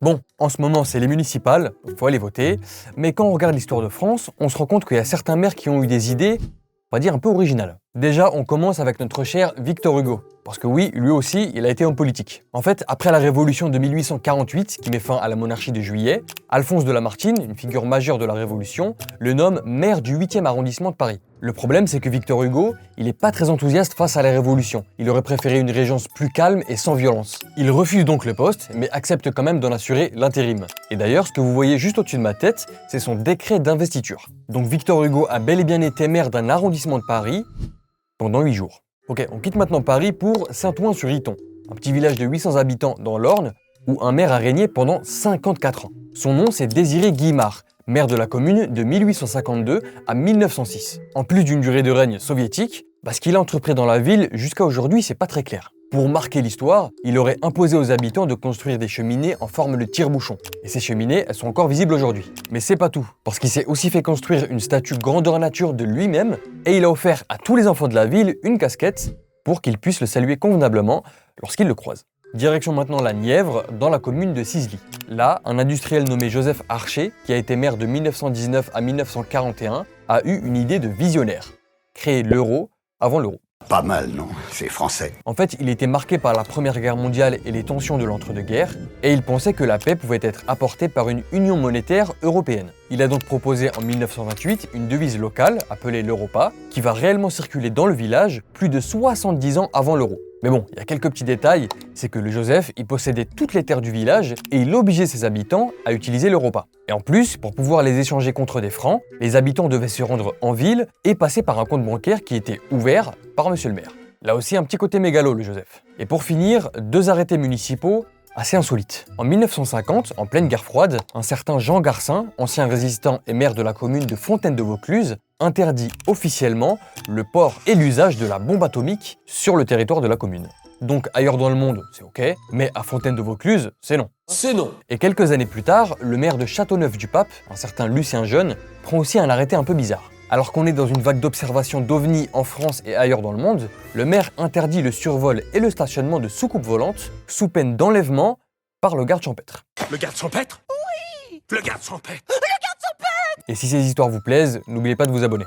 Bon, en ce moment c'est les municipales, il faut aller voter, mais quand on regarde l'histoire de France, on se rend compte qu'il y a certains maires qui ont eu des idées, on va dire un peu originales. Déjà, on commence avec notre cher Victor Hugo, parce que oui, lui aussi, il a été homme politique. En fait, après la Révolution de 1848, qui met fin à la monarchie de Juillet, Alphonse de Lamartine, une figure majeure de la Révolution, le nomme maire du 8e arrondissement de Paris. Le problème, c'est que Victor Hugo, il n'est pas très enthousiaste face à la Révolution. Il aurait préféré une régence plus calme et sans violence. Il refuse donc le poste, mais accepte quand même d'en assurer l'intérim. Et d'ailleurs, ce que vous voyez juste au-dessus de ma tête, c'est son décret d'investiture. Donc Victor Hugo a bel et bien été maire d'un arrondissement de Paris pendant 8 jours. Ok, on quitte maintenant Paris pour Saint-Ouen-sur-Iton, un petit village de 800 habitants dans l'Orne, où un maire a régné pendant 54 ans. Son nom, c'est Désiré Guimard, maire de la commune de 1852 à 1906. En plus d'une durée de règne soviétique, ce qu'il a entrepris dans la ville jusqu'à aujourd'hui, c'est pas très clair. Pour marquer l'histoire, il aurait imposé aux habitants de construire des cheminées en forme de tire-bouchon. Et ces cheminées, elles sont encore visibles aujourd'hui. Mais c'est pas tout, parce qu'il s'est aussi fait construire une statue grandeur nature de lui-même, et il a offert à tous les enfants de la ville une casquette pour qu'ils puissent le saluer convenablement lorsqu'ils le croisent. Direction maintenant la Nièvre, dans la commune de Cizeley. Là, un industriel nommé Joseph Archer, qui a été maire de 1919 à 1941, a eu une idée de visionnaire. Créer l'euro avant l'euro. Pas mal, non? C'est français. En fait, il était marqué par la Première Guerre mondiale et les tensions de l'entre-deux-guerres, et il pensait que la paix pouvait être apportée par une union monétaire européenne. Il a donc proposé en 1928 une devise locale, appelée l'Europa, qui va réellement circuler dans le village plus de 70 ans avant l'euro. Mais bon, il y a quelques petits détails, c'est que le Joseph, il possédait toutes les terres du village et il obligeait ses habitants à utiliser l'Europa. Et en plus, pour pouvoir les échanger contre des francs, les habitants devaient se rendre en ville et passer par un compte bancaire qui était ouvert par monsieur le maire. Là aussi, un petit côté mégalo, le Joseph. Et pour finir, 2 arrêtés municipaux assez insolites. En 1950, en pleine guerre froide, un certain Jean Garcin, ancien résistant et maire de la commune de Fontaine-de-Vaucluse, interdit officiellement le port et l'usage de la bombe atomique sur le territoire de la commune. Donc ailleurs dans le monde, c'est ok, mais à Fontaine-de-Vaucluse, c'est non. C'est non. Et quelques années plus tard, le maire de Châteauneuf-du-Pape, un certain Lucien Jeune, prend aussi un arrêté un peu bizarre. Alors qu'on est dans une vague d'observation d'OVNI en France et ailleurs dans le monde, le maire interdit le survol et le stationnement de soucoupes volantes sous peine d'enlèvement par le garde champêtre. Le garde champêtre? Oui. Le garde champêtre. Et si ces histoires vous plaisent, n'oubliez pas de vous abonner.